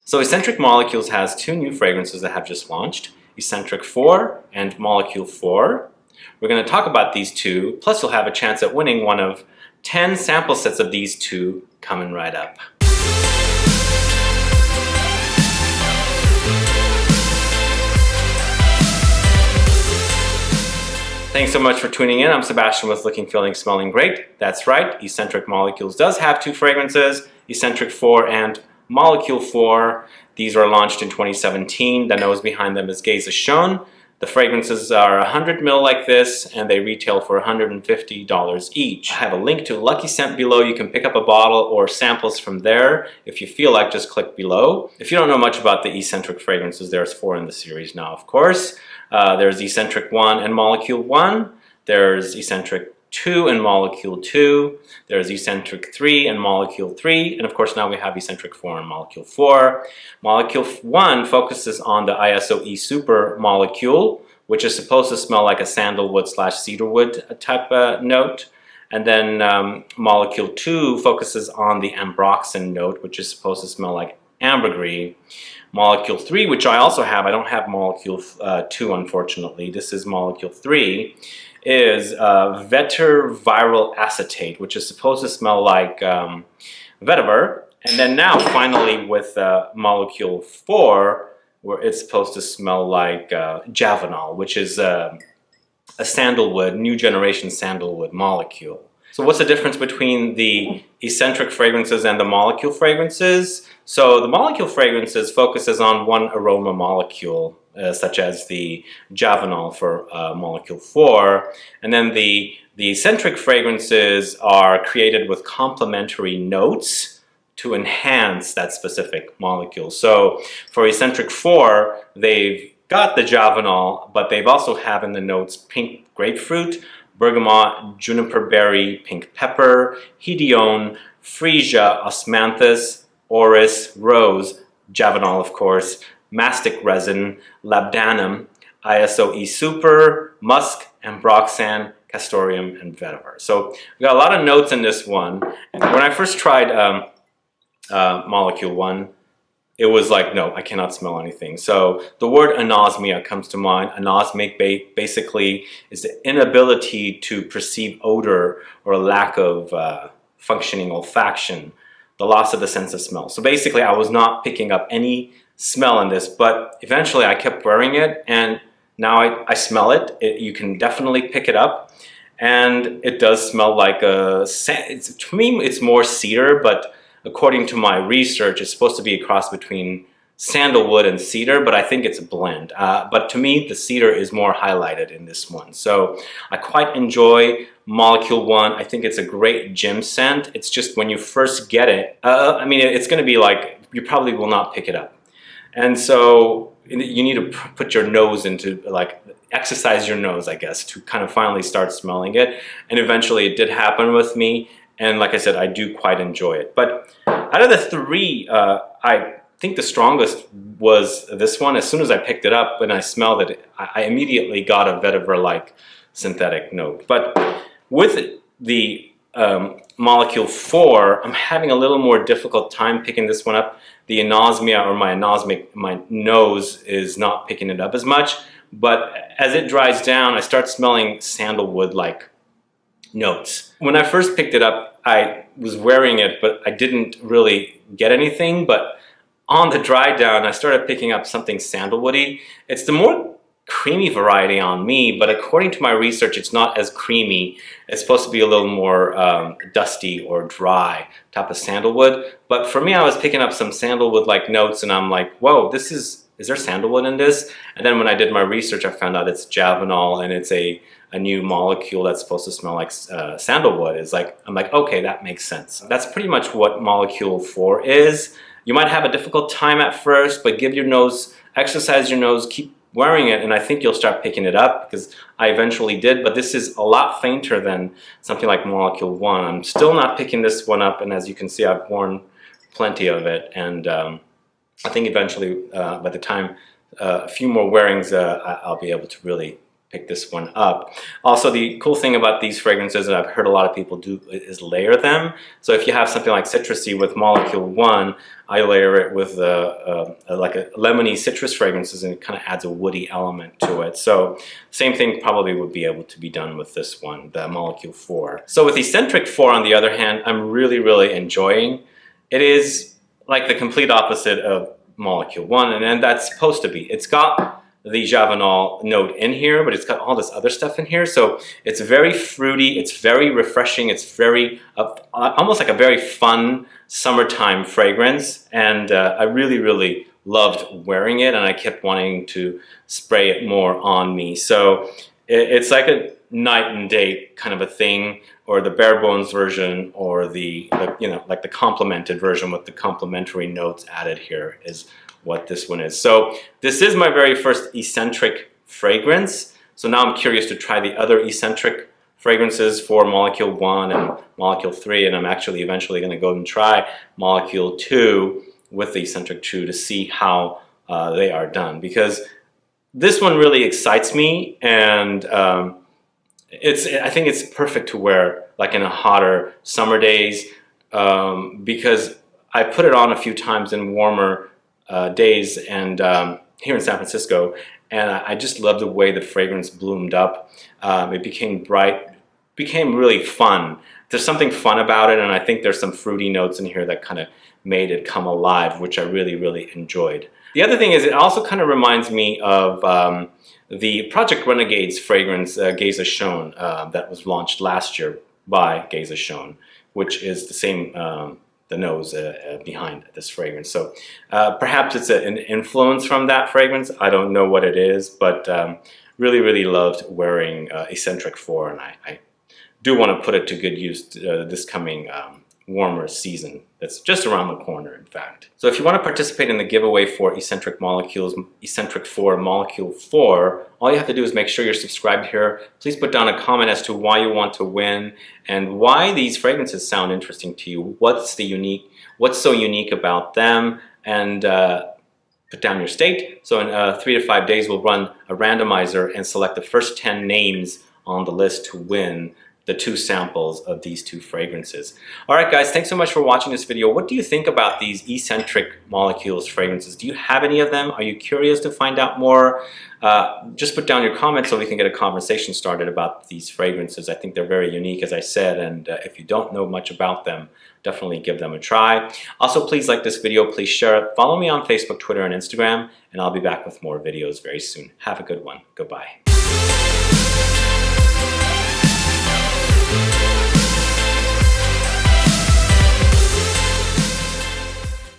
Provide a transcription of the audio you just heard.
So Escentric Molecules has two new fragrances that have just launched, Escentric 4 and Molecule 4. We're going to talk about these two, plus you'll have a chance at winning one of 10 sample sets of these two coming right up. Thanks so much for tuning in. I'm Sebastian with Looking, Feeling, Smelling Great. That's right, Escentric Molecules does have two fragrances, Escentric 4 and Molecule 4. These were launched in 2017. The nose behind them is Gaze as Shown. The fragrances are 100 ml like this, and they retail for $150 each. I have a link to Lucky Scent below. You can pick up a bottle or samples from there. If you feel like, just click below. If you don't know much about the Escentric fragrances, there's 4 in the series now, of course. There's Escentric 1 and Molecule 1. There's Escentric 2 and Molecule 2. There's Escentric 3 and Molecule 3. And of course now we have Escentric 4 and Molecule 4. Molecule 1 focuses on the ISOE Super molecule, which is supposed to smell like a sandalwood / cedarwood type note. And then Molecule 2 focuses on the Ambroxan note, which is supposed to smell like ambergris. Molecule 3, which I also have, I don't have Molecule 2 unfortunately, this is Molecule 3, is Vetiveryle Acetate, which is supposed to smell like vetiver. And then now finally with Molecule 4, where it's supposed to smell like Javanol, which is a sandalwood, new generation sandalwood molecule. So what's the difference between the Escentric fragrances and the Molecule fragrances? So the Molecule fragrances focuses on one aroma molecule, such as the Javanol for Molecule 4. And then the Escentric fragrances are created with complementary notes to enhance that specific molecule. So for Escentric 4, they've got the Javanol, but they've also have in the notes pink grapefruit, bergamot, juniper berry, pink pepper, hedione, freesia, osmanthus, orris, rose, Javanol of course, mastic resin, labdanum, ISOE Super, musk, ambroxan, castoreum, and vetiver. So we got a lot of notes in this one. And when I first tried Molecule 1, it was like, no, I cannot smell anything. So the word anosmia comes to mind. Anosmic basically is the inability to perceive odor or a lack of functioning olfaction, the loss of the sense of smell. So basically I was not picking up any smell in this, but eventually I kept wearing it and now I smell it. You can definitely pick it up, and it does smell like to me it's more cedar, but according to my research, it's supposed to be a cross between sandalwood and cedar, but I think it's a blend. But to me, the cedar is more highlighted in this one. So I quite enjoy Molecule 1. I think it's a great gym scent. It's just when you first get it, I mean, it's going to be like, you probably will not pick it up. And so you need to put your nose into, like, exercise your nose, I guess, to kind of finally start smelling it. And eventually it did happen with me. And like I said, I do quite enjoy it. But out of the 3, I think the strongest was this one. As soon as I picked it up and I smelled it, I immediately got a vetiver-like synthetic note. But with the Molecule 4, I'm having a little more difficult time picking this one up. The anosmia, or my nose is not picking it up as much. But as it dries down, I start smelling sandalwood-like notes. When I first picked it up, I was wearing it, but I didn't really get anything. But on the dry down, I started picking up something sandalwoody. It's the more creamy variety on me, but according to my research, it's not as creamy. It's supposed to be a little more dusty or dry type of sandalwood. But for me, I was picking up some sandalwood-like notes, and I'm like, whoa, is there sandalwood in this? And then when I did my research, I found out it's Javanol, and it's a new molecule that's supposed to smell like sandalwood. I'm like, okay, that makes sense. That's pretty much what Molecule 4 is. You might have a difficult time at first, but give your nose, exercise your nose, keep wearing it, and I think you'll start picking it up, because I eventually did. But this is a lot fainter than something like Molecule 1. I'm still not picking this one up, and as you can see, I've worn plenty of it, and I think eventually, by the time a few more wearings, I'll be able to really pick this one up. Also, the cool thing about these fragrances that I've heard a lot of people do is layer them. So if you have something like citrusy with molecule 1, I layer it with like a lemony citrus fragrances, and it kind of adds a woody element to it. So same thing probably would be able to be done with this one, the molecule 4. So with Escentric 4, on the other hand, I'm really enjoying. It is like the complete opposite of molecule 1, and that's supposed to be. It's got the Javanol note in here, but it's got all this other stuff in here. So it's very fruity, it's very refreshing, it's very, almost like a very fun summertime fragrance. And I really loved wearing it, and I kept wanting to spray it more on me. So it's like a night and day kind of a thing, or the bare bones version, or the you know, like the complemented version with the complementary notes added here is what this one is. So this is my very first Escentric fragrance. So now I'm curious to try the other Escentric fragrances for molecule 1 and molecule 3, and I'm actually eventually going to go and try molecule 2 with the Escentric 2 to see how they are done, because this one really excites me, and I think it's perfect to wear like in a hotter summer days, because I put it on a few times in warmer days, and here in San Francisco, and I just love the way the fragrance bloomed up. It became bright, became really fun. There's something fun about it, and I think there's some fruity notes in here that kind of made it come alive, which I really enjoyed. The other thing is, it also kind of reminds me of the Project Renegade's fragrance, Gaze Shone, that was launched last year by Gaze Shone, which is the same, the nose behind this fragrance. So perhaps it's an influence from that fragrance. I don't know what it is, but really loved wearing Escentric 4, and I do want to put it to good use this coming warmer season that's just around the corner, in fact. So if you want to participate in the giveaway for Escentric Molecules, Escentric 4 Molecule 4, all you have to do is make sure you're subscribed here. Please put down a comment as to why you want to win and why these fragrances sound interesting to you. What's so unique about them, and put down your state. So in 3 to 5 days, we'll run a randomizer and select the first 10 names on the list to win the 2 samples of these 2 fragrances. All right, guys, thanks so much for watching this video. What do you think about these Escentric Molecules fragrances? Do you have any of them? Are you curious to find out more? Just put down your comments so we can get a conversation started about these fragrances. I think they're very unique, as I said, and if you don't know much about them, definitely give them a try. Also, please like this video, please share it. Follow me on Facebook, Twitter, and Instagram, and I'll be back with more videos very soon. Have a good one. Goodbye.